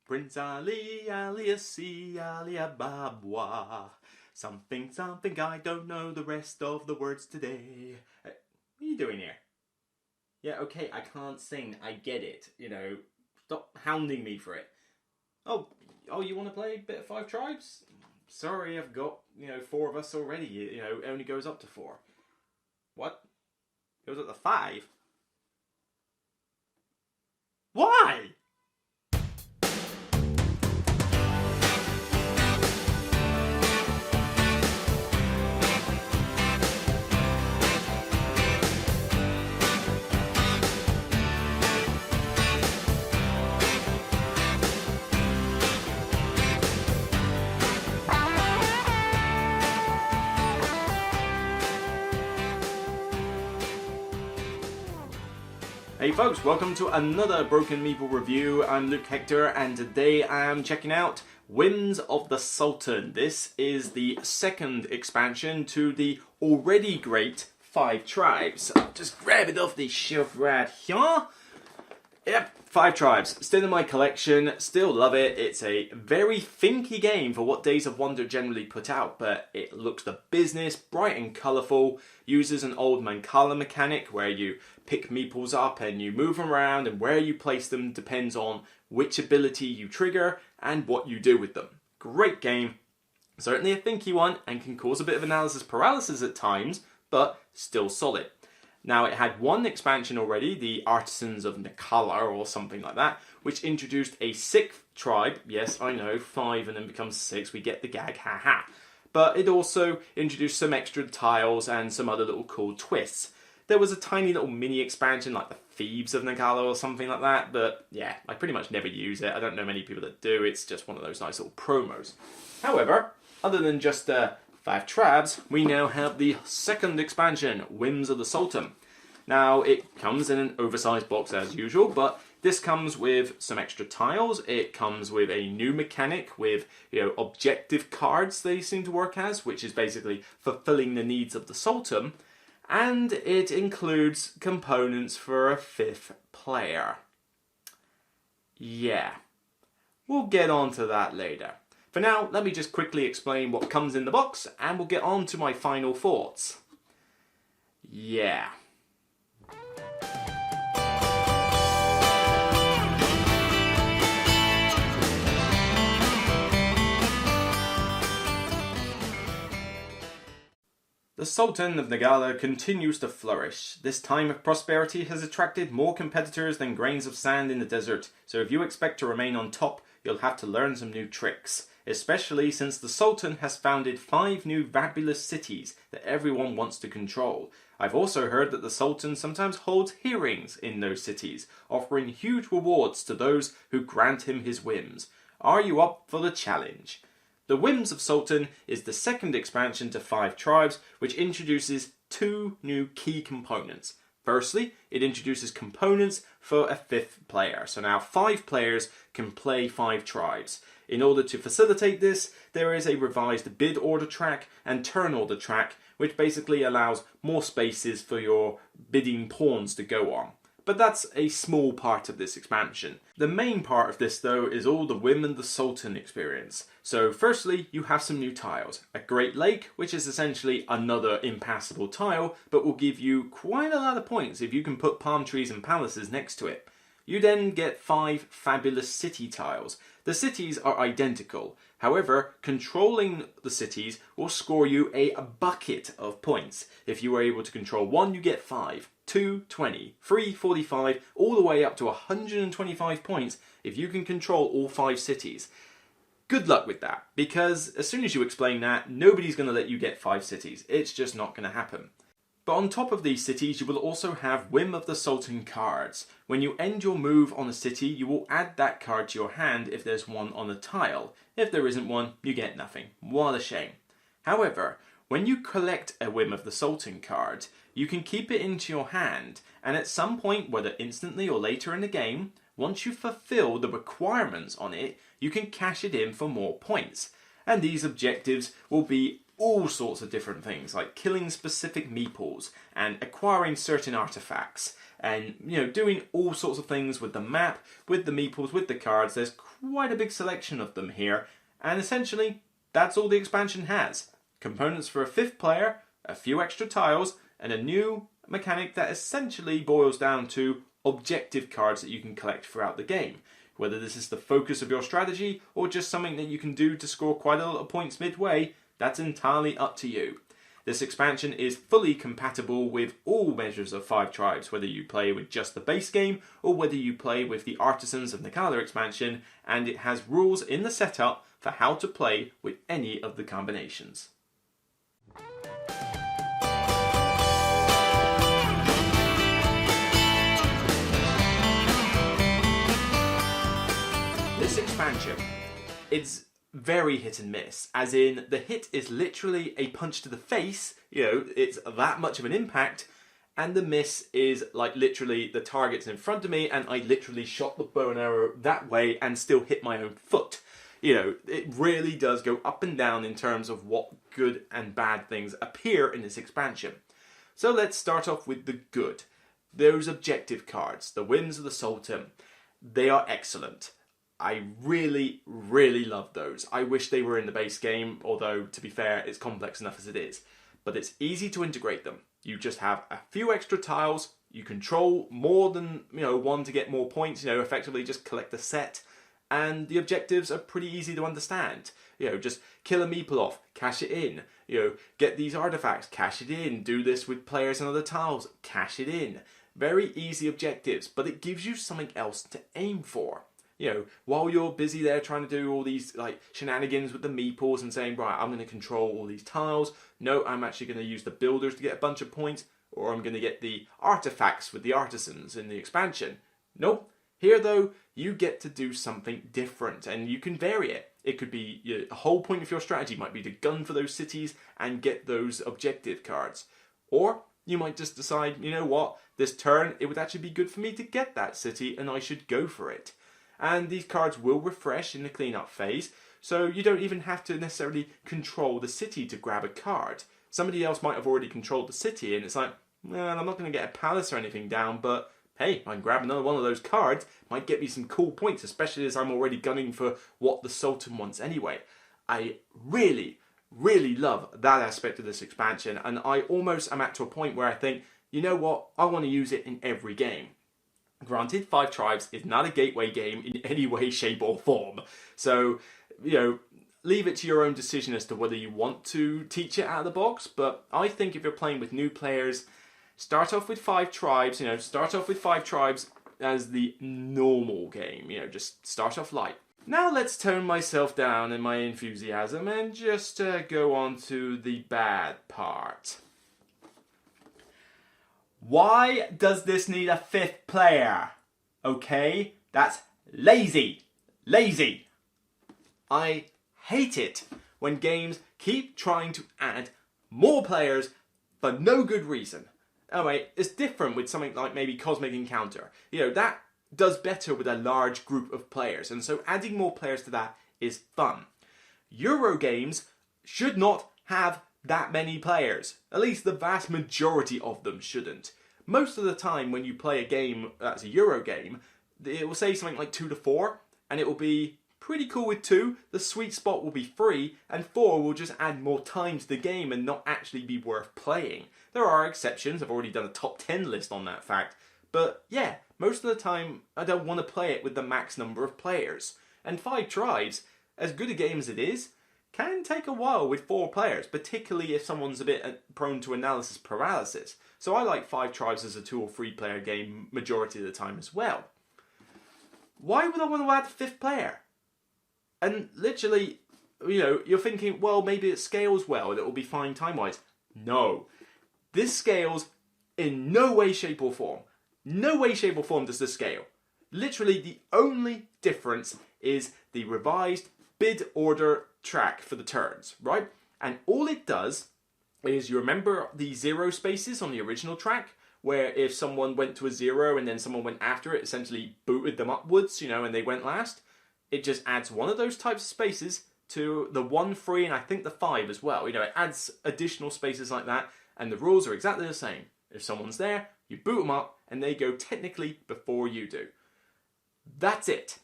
Prince Ali, Ali-a-see, Ali-a-babwa. Something, something, I don't know the rest of the words today. What are you doing here? Yeah, okay, I can't sing, I get it. Stop hounding me for it. Oh, you want to play a bit of Five Tribes? Sorry, I've got, four of us already. It only goes up to four. What? It goes up to five? Why? Hey folks, welcome to another Broken Meeple review. I'm Luke Hector and today I am checking out Whims of the Sultan. This is the second expansion to the already great Five Tribes. I'll just grab it off the shelf right here. Yep, Five Tribes, still in my collection, still love it. It's a very thinky game for what Days of Wonder generally put out, but it looks the business, bright and colourful, uses an old Mancala mechanic where you pick meeples up and you move them around, and where you place them depends on which ability you trigger and what you do with them. Great game, certainly a thinky one, and can cause a bit of analysis paralysis at times, but still solid. Now, it had one expansion already, the Artisans of Nakala or something like that, which introduced a sixth tribe. Yes, I know, 5 and then becomes 6, we get the gag, haha. But it also introduced some extra tiles and some other little cool twists. There was a tiny little mini expansion like the Thieves of Nakala or something like that, but yeah, I pretty much never use it. I don't know many people that do, it's just one of those nice little promos. However, other than just Five Tribes, we now have the second expansion, Whims of the Sultan. Now, it comes in an oversized box as usual, but this comes with some extra tiles. It comes with a new mechanic with, objective cards they seem to work as, which is basically fulfilling the needs of the Sultan. And it includes components for a 5th player. Yeah, we'll get on to that later. For now, let me just quickly explain what comes in the box, and we'll get on to my final thoughts. Yeah. The Sultan of Nagala continues to flourish. This time of prosperity has attracted more competitors than grains of sand in the desert, so if you expect to remain on top, you'll have to learn some new tricks. Especially since the Sultan has founded 5 new fabulous cities that everyone wants to control. I've also heard that the Sultan sometimes holds hearings in those cities, offering huge rewards to those who grant him his whims. Are you up for the challenge? The Whims of Sultan is the second expansion to Five Tribes, which introduces 2 new key components. Firstly, it introduces components for a 5th player. So now 5 players can play 5 tribes. In order to facilitate this, there is a revised bid order track and turn order track, which basically allows more spaces for your bidding pawns to go on. But that's a small part of this expansion. The main part of this, though, is all the Whim and the Sultan experience. So firstly, you have some new tiles. A Great Lake, which is essentially another impassable tile, but will give you quite a lot of points if you can put palm trees and palaces next to it. You then get 5 fabulous city tiles. The cities are identical. However, controlling the cities will score you a bucket of points. If you are able to control 1, you get 5. 2, 20, 3, 45, all the way up to 125 points if you can control all 5 cities. Good luck with that, because as soon as you explain that, nobody's going to let you get 5 cities. It's just not going to happen. But on top of these cities, you will also have Whim of the Sultan cards. When you end your move on a city, you will add that card to your hand if there's one on a tile. If there isn't one, you get nothing. What a shame. However, when you collect a Whim of the Sultan card, you can keep it into your hand, and at some point, whether instantly or later in the game, once you fulfill the requirements on it, you can cash it in for more points. And these objectives will be all sorts of different things, like killing specific meeples and acquiring certain artifacts and doing all sorts of things with the map, with the meeples, with the cards. There's quite a big selection of them here, and essentially that's all the expansion has. Components for a 5th player, a few extra tiles, and a new mechanic that essentially boils down to objective cards that you can collect throughout the game. Whether this is the focus of your strategy or just something that you can do to score quite a lot of points midway, that's entirely up to you. This expansion is fully compatible with all measures of 5 tribes, whether you play with just the base game or whether you play with the Artisans of Nagala expansion, and it has rules in the setup for how to play with any of the combinations. This expansion, it's very hit and miss, as in the hit is literally a punch to the face, it's that much of an impact, and the miss is like literally the target's in front of me and I literally shot the bow and arrow that way and still hit my own foot. It really does go up and down in terms of what good and bad things appear in this expansion. So let's start off with the good. Those objective cards, the Whims of the Sultan, they are excellent. I really, really love those. I wish they were in the base game, although, to be fair, it's complex enough as it is. But it's easy to integrate them. You just have a few extra tiles, you control more than, one to get more points, effectively just collect the set, and the objectives are pretty easy to understand. Just kill a Meeple off, cash it in, get these artifacts, cash it in, do this with players and other tiles, cash it in. Very easy objectives, but it gives you something else to aim for. While you're busy there trying to do all these shenanigans with the meeples and saying, right, I'm going to control all these tiles. No, I'm actually going to use the builders to get a bunch of points, or I'm going to get the artifacts with the artisans in the expansion. Nope. Here, though, you get to do something different, and you can vary it. It could be a whole point of your strategy might be to gun for those cities and get those objective cards. Or you might just decide, this turn, it would actually be good for me to get that city, and I should go for it. And these cards will refresh in the cleanup phase, so you don't even have to necessarily control the city to grab a card. Somebody else might have already controlled the city, and it's like, well, I'm not going to get a palace or anything down, but hey, I can grab another one of those cards, might get me some cool points, especially as I'm already gunning for what the Sultan wants anyway. I really, really love that aspect of this expansion, and I almost am at to a point where I think, you know what, I want to use it in every game. Granted, 5 Tribes is not a gateway game in any way, shape or form. So, leave it to your own decision as to whether you want to teach it out of the box. But I think if you're playing with new players, start off with 5 Tribes, start off with 5 Tribes as the normal game. Just start off light. Now let's tone myself down in my enthusiasm and just go on to the bad part. Why does this need a 5th player? Okay, that's lazy. Lazy. I hate it when games keep trying to add more players for no good reason. Anyway, it's different with something like maybe Cosmic Encounter. That does better with a large group of players, and so adding more players to that is fun. Euro games should not have that many players. At least the vast majority of them shouldn't. Most of the time when you play a game that's a Euro game, it will say something like 2 to 4, and it will be pretty cool with 2. The sweet spot will be 3, and 4 will just add more time to the game and not actually be worth playing. There are exceptions, I've already done a top 10 list on that fact, but yeah, most of the time I don't want to play it with the max number of players. And 5 Tribes, as good a game as it is, can take a while with 4 players, particularly if someone's a bit prone to analysis paralysis. So I like 5 Tribes as a 2 or 3 player game majority of the time as well. Why would I want to add a 5th player? And literally, you're thinking, well, maybe it scales well and it will be fine time-wise. No. This scales in no way, shape or form. No way, shape or form does this scale. Literally, the only difference is the revised bid order track for the turns, right? And all it does is, you remember the 0 spaces on the original track, where if someone went to a 0 and then someone went after it, essentially booted them upwards, and they went last? It just adds one of those types of spaces to the 1, 3, and I think the 5 as well. It adds additional spaces like that, and the rules are exactly the same. If someone's there, you boot them up, and they go technically before you do. That's it.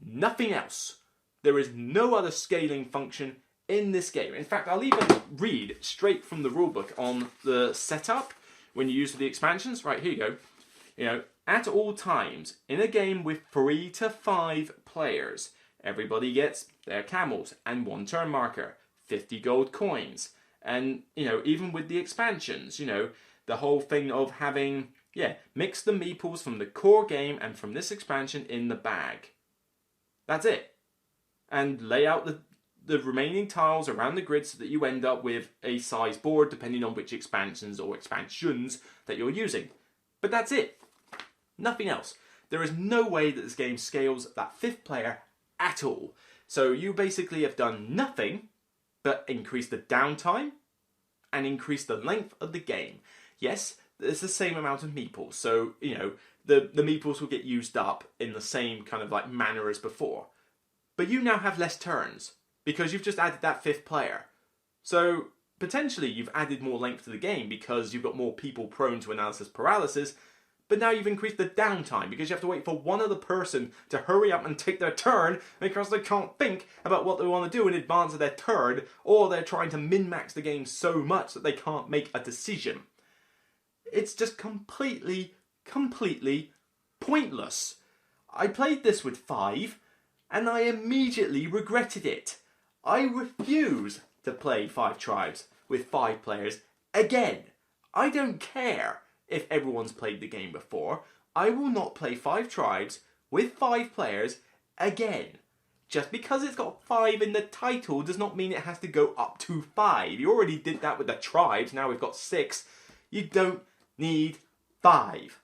Nothing else. There is no other scaling function in this game. In fact, I'll even read straight from the rulebook on the setup when you use the expansions. Right, here you go. You know, at all times, in a game with 3 to 5 players, everybody gets their camels and 1 turn marker, 50 gold coins. And, you know, even with the expansions, you know, the whole thing of having, mix the meeples from the core game and from this expansion in the bag. That's it. And lay out the remaining tiles around the grid so that you end up with a size board depending on which expansions or expansions that you're using. But that's it. Nothing else. There is no way that this game scales that 5th player at all. So you basically have done nothing but increase the downtime and increase the length of the game. Yes, it's the same amount of meeples. So, you know, the meeples will get used up in the same kind of like manner as before. But you now have less turns because you've just added that 5th player. So potentially you've added more length to the game because you've got more people prone to analysis paralysis. But now you've increased the downtime because you have to wait for one other person to hurry up and take their turn because they can't think about what they want to do in advance of their turn, or they're trying to min-max the game so much that they can't make a decision. It's just completely pointless. I played this with 5 and I immediately regretted it. I refuse to play 5 tribes with 5 players again. I don't care if everyone's played the game before. I will not play 5 tribes with 5 players again. Just because it's got 5 in the title does not mean it has to go up to 5. You already did that with the tribes, now we've got 6. You don't need 5.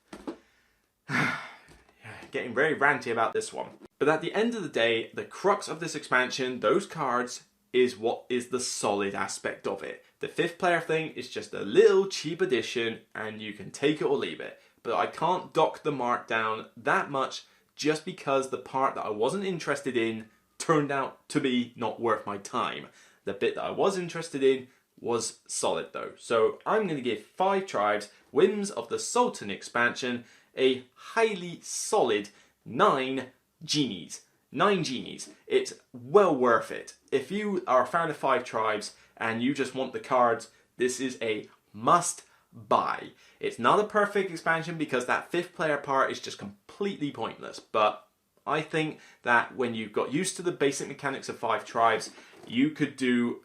Getting very ranty about this one. But at the end of the day, the crux of this expansion, those cards, is what is the solid aspect of it. The 5th player thing is just a little cheap addition and you can take it or leave it. But I can't dock the mark down that much just because the part that I wasn't interested in turned out to be not worth my time. The bit that I was interested in was solid though. So I'm going to give 5 tribes, Whims of the Sultan expansion, a highly solid 9 genies. 9 genies. It's well worth it. If you are a fan of 5 tribes and you just want the cards, this is a must buy. It's not a perfect expansion because that 5th player part is just completely pointless, but I think that when you've got used to the basic mechanics of 5 tribes, you could do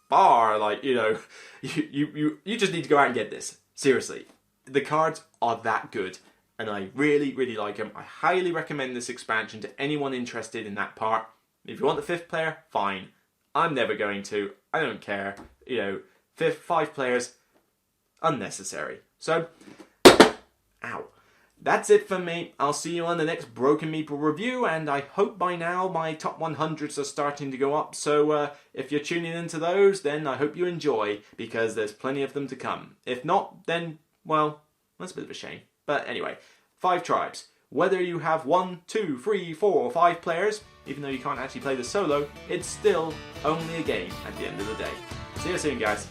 far, like, you know, you just need to go out and get this. Seriously. The cards are that good. And I really, really like them. I highly recommend this expansion to anyone interested in that part. If you want the 5th player, fine. I'm never going to. I don't care. You know, 5 players, unnecessary. So, ow. That's it for me. I'll see you on the next Broken Meeple review, and I hope by now my top 100s are starting to go up. So if you're tuning into those, then I hope you enjoy, because there's plenty of them to come. If not, then, well, that's a bit of a shame. But anyway, 5 tribes. Whether you have 1, 2, 3, 4 or 5 players, even though you can't actually play the solo, it's still only a game at the end of the day. See you soon, guys.